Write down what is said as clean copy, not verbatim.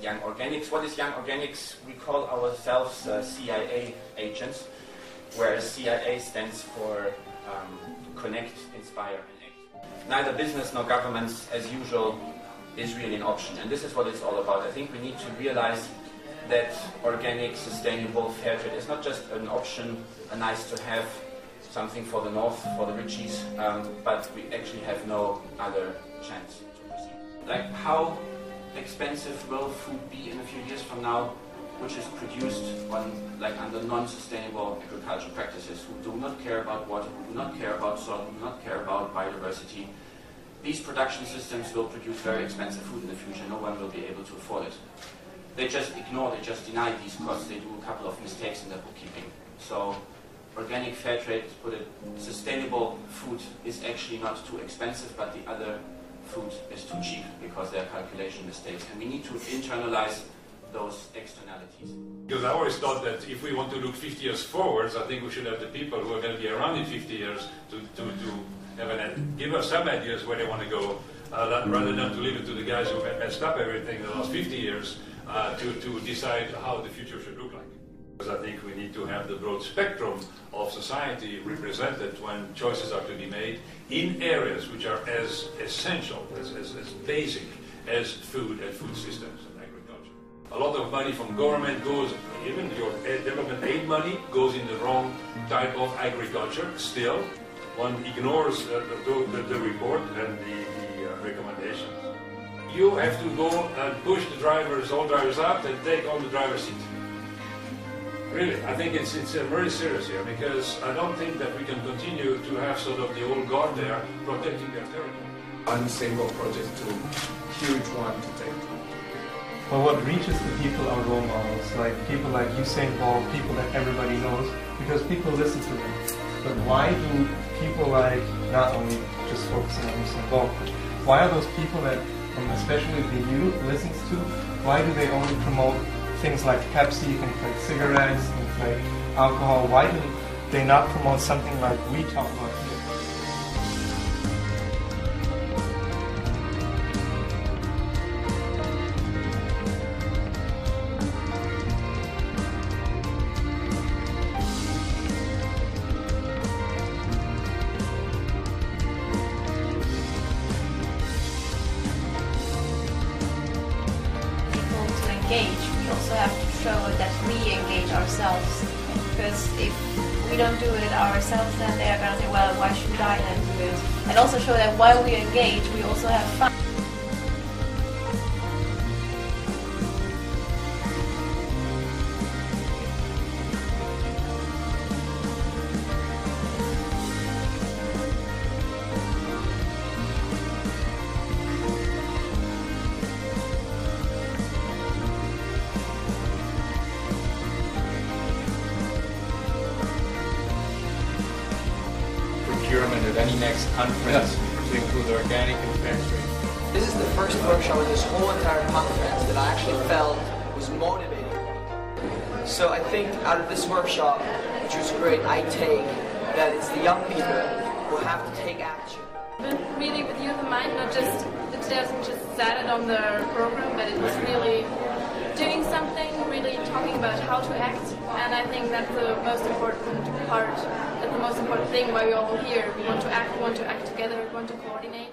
Young Organics. What is Young Organics? We call ourselves CIA agents, whereas CIA stands for Connect, Inspire and Act. Neither business nor governments, as usual, is really an option, and this is what it's all about. I think we need to realize that organic, sustainable, fair trade is not just an option, a nice to have, something for the north, for the richies, but we actually have no other chance to proceed. Like, how expensive will food be in a few years from now, which is produced under non-sustainable agricultural practices, who do not care about water, who do not care about soil, who do not care about biodiversity. These production systems will produce very expensive food in the future. No one will be able to afford it. They just ignore, they just deny these costs. They do a couple of mistakes in their bookkeeping. So organic, fair trade, put it, sustainable food is actually not too expensive, but the other food is too cheap because there are calculation mistakes. And we need to internalize those externalities. Because I always thought that if we want to look 50 years forwards, I think we should have the people who are going to be around in 50 years to give us some ideas where they want to go, rather than to leave it to the guys who have messed up everything in the last 50 years to decide how the future should look like. Because I think we need to have the broad spectrum of society represented when choices are to be made in areas which are as essential, as basic as food and food systems and agriculture. A lot of money from government goes, even your development aid money, goes in the wrong type of agriculture still. One ignores the report and the recommendations. You have to go and push all drivers out and take on the driver's seat. Really, I think it's very serious here, because I don't think that we can continue to have sort of the old guard there protecting their territory. Unstable project to huge one to take. Well, what reaches the people are role models, like people like Usain Bolt, people that everybody knows, because people listen to them. But why do people like, not only just focusing on Usain Bolt, but why are those people that, especially the youth, listens to, why do they only promote things like Pepsi, things like cigarettes, things like alcohol? Why do they not promote something like we talk about here? We also have to show that we engage ourselves, because if we don't do it ourselves, then they are going to say, well, why should I then do it? And also show that while we engage, we also have fun. At any next conference to include organic and fair trade. This is the first workshop in this whole entire conference that I actually felt was motivating. So I think out of this workshop, which was great, I take that it's the young people who have to take action. But really with Youth in Mind, not just, it doesn't just set it on the program, but it was really doing something, really talking about how to act, and I think that's the most important part, that's the most important thing why we're all here. We want to act together, we want to coordinate.